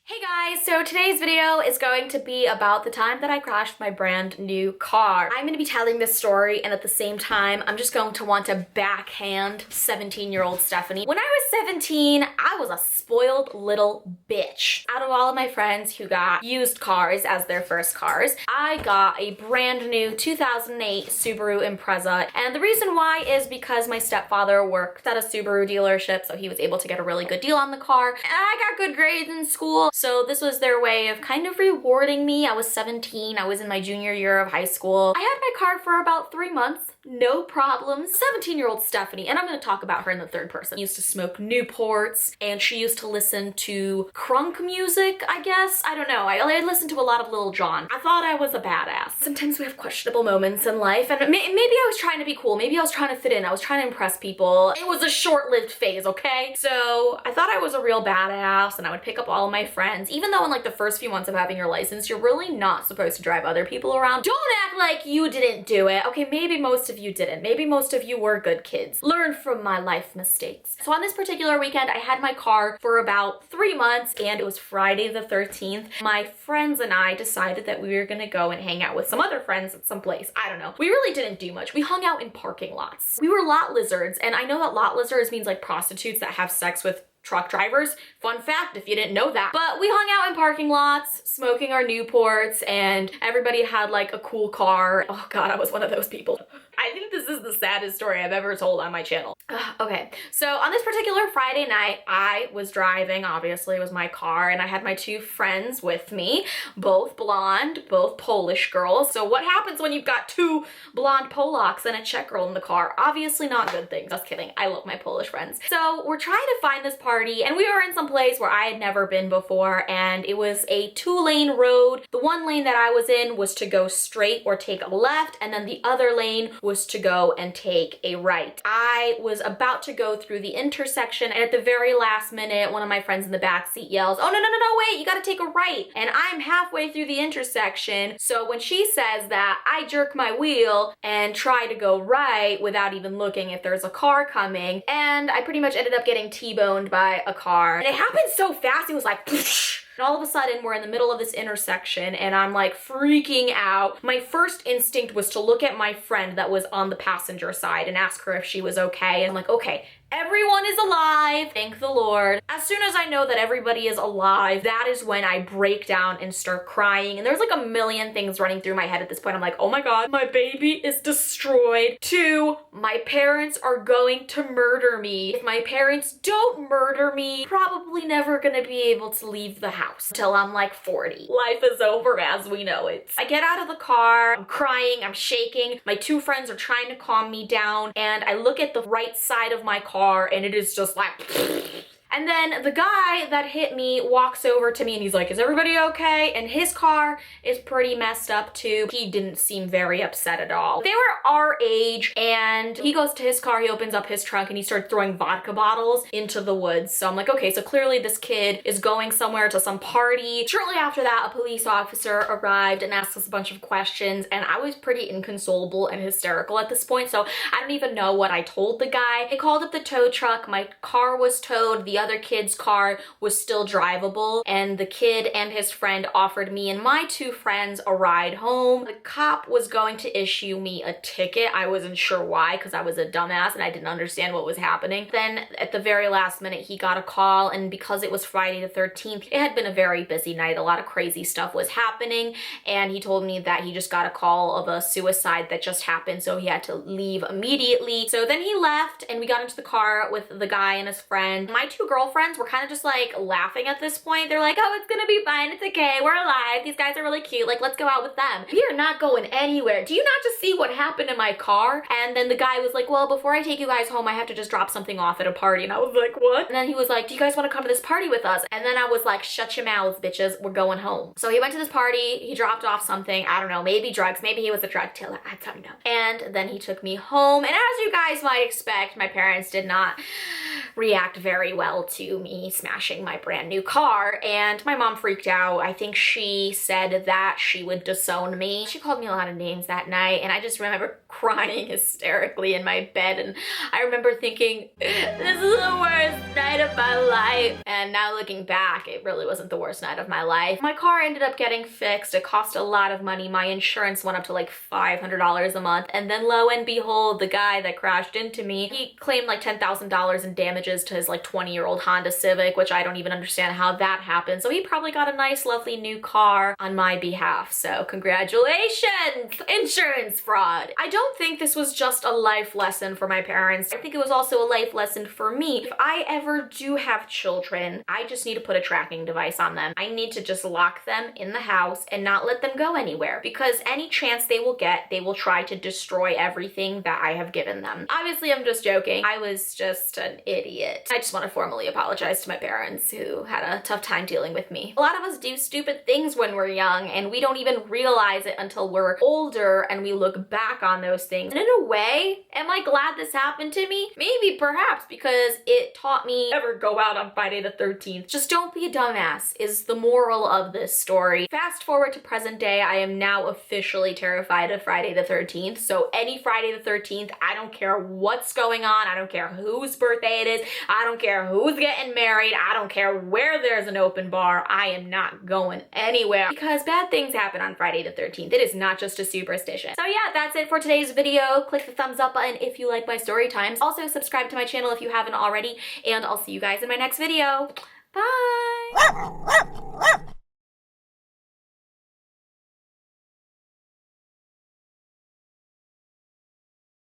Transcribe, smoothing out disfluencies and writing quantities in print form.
Hey guys, so today's video is going to be about the time that I crashed my brand new car. I'm going to be telling this story, and at the same time, I'm just going to want to backhand 17-year-old Stephanie. When I was 17, I was a spoiled little bitch. Out of all of my friends who got used cars as their first cars, I got a brand new 2008 Subaru Impreza, and the reason why is because my stepfather worked at a Subaru dealership, so he was able to get a really good deal on the car, and I got good grades in school. So this was their way of kind of rewarding me. I was 17, I was in my junior year of high school. I had my car for about 3 months, no problems. 17-year-old Stephanie, and I'm gonna talk about her in the third person, used to smoke Newports, and she used to listen to crunk music, I guess. I don't know, I listened to a lot of Lil Jon. I thought I was a badass. Sometimes we have questionable moments in life, and maybe I was trying to be cool, maybe I was trying to fit in, I was trying to impress people. It was a short-lived phase, okay? So I thought I was a real badass, and I would pick up all of my friends. Even though in like the first few months of having your license, you're really not supposed to drive other people around. Don't act like you didn't do it. Okay, maybe most of you didn't. Maybe most of you were good kids. Learn from my life mistakes. So on this particular weekend, I had my car for about 3 months, and it was Friday the 13th. My friends and I decided that we were gonna go and hang out with some other friends at some place. I don't know. We really didn't do much. We hung out in parking lots. We were lot lizards, and I know that lot lizards means like prostitutes that have sex with truck drivers. Fun fact if you didn't know that. But we hung out in parking lots, smoking our Newports, and everybody had like a cool car. Oh God, I was one of those people. I think this is the saddest story I've ever told on my channel. Okay, so on this particular Friday night, I was driving, obviously it was my car, and I had my two friends with me, both blonde, both Polish girls. So what happens when you've got two blonde Polacks and a Czech girl in the car? Obviously not good things. Just kidding, I love my Polish friends. So we're trying to find this party, and we were in some place where I had never been before, and it was a 2-lane road. The one lane that I was in was to go straight or take a left, and then the other lane was to go and take a right. I was about to go through the intersection, and at the very last minute, one of my friends in the back seat yells, "Oh, no, wait, you gotta take a right." And I'm halfway through the intersection, so when she says that, I jerk my wheel and try to go right without even looking if there's a car coming, and I pretty much ended up getting T-boned by a car. And it happened so fast, it was like, and all of a sudden, we're in the middle of this intersection, and I'm like freaking out. My first instinct was to look at my friend that was on the passenger side and ask her if she was okay. And I'm like, okay, everyone is alive, thank the Lord. As soon as I know that everybody is alive, that is when I break down and start crying. And there's like a million things running through my head at this point. I'm like, oh my God, my baby is destroyed. 2, my parents are going to murder me. If my parents don't murder me, probably never gonna be able to leave the house until I'm like 40. Life is over as we know it. I get out of the car, I'm crying, I'm shaking. My two friends are trying to calm me down, and I look at the right side of my car, and it is just like and then the guy that hit me walks over to me, and he's like, "Is everybody okay?" And his car is pretty messed up too. He didn't seem very upset at all. They were our age, and he goes to his car, he opens up his trunk, and he starts throwing vodka bottles into the woods. So I'm like, okay, so clearly this kid is going somewhere to some party. Shortly after that, a police officer arrived and asked us a bunch of questions, and I was pretty inconsolable and hysterical at this point, so I don't even know what I told the guy. I called up the tow truck, my car was towed, the other kid's car was still drivable, and the kid and his friend offered me and my two friends a ride home. The cop was going to issue me a ticket. I wasn't sure why, because I was a dumbass and I didn't understand what was happening. Then at the very last minute, he got a call, and because it was Friday the 13th, it had been a very busy night. A lot of crazy stuff was happening, and he told me that he just got a call of a suicide that just happened, so he had to leave immediately. So then he left, and we got into the car with the guy and his friend. My two girlfriends were kind of just like laughing at this point. They're like, "Oh, it's gonna be fine, it's okay, we're alive, these guys are really cute, like let's go out with them." We are not going anywhere. Do you not just see what happened in my car? And then the guy was like, "Well, before I take you guys home, I have to just drop something off at a party." And I was like, "What?" And then he was like, "Do you guys want to come to this party with us?" And then I was like, "Shut your mouths, bitches, we're going home." So he went to this party, he dropped off something, I don't know, maybe drugs, maybe he was a drug dealer, I don't know. And then he took me home, and as you guys might expect, my parents did not react very well to me smashing my brand new car, and my mom freaked out. I think she said that she would disown me. She called me a lot of names that night, and I just remember crying hysterically in my bed, and I remember thinking, this is the worst night of of my life. And now looking back, it really wasn't the worst night of my life. My car ended up getting fixed. It cost a lot of money. My insurance went up to like $500 a month. And then lo and behold, the guy that crashed into me, he claimed like $10,000 in damages to his like 20-year-old Honda Civic, which I don't even understand how that happened. So he probably got a nice, lovely new car on my behalf. So congratulations, insurance fraud. I don't think this was just a life lesson for my parents. I think it was also a life lesson for me. If I ever do have children, I just need to put a tracking device on them. I need to just lock them in the house and not let them go anywhere, because any chance they will get, they will try to destroy everything that I have given them. Obviously, I'm just joking. I was just an idiot. I just want to formally apologize to my parents who had a tough time dealing with me. A lot of us do stupid things when we're young and we don't even realize it until we're older and we look back on those things. And in a way, am I glad this happened to me? Maybe, perhaps, because it taught me never go out on Friday the 13th. Just don't be a dumbass is the moral of this story. Fast forward to present day, I am now officially terrified of Friday the 13th. So any Friday the 13th, I don't care what's going on. I don't care whose birthday it is. I don't care who's getting married. I don't care where there's an open bar. I am not going anywhere because bad things happen on Friday the 13th. It is not just a superstition. So yeah, that's it for today's video. Click the thumbs up button if you like my story times. Also subscribe to my channel if you haven't already, and I'll see you guys in my next video. Bye!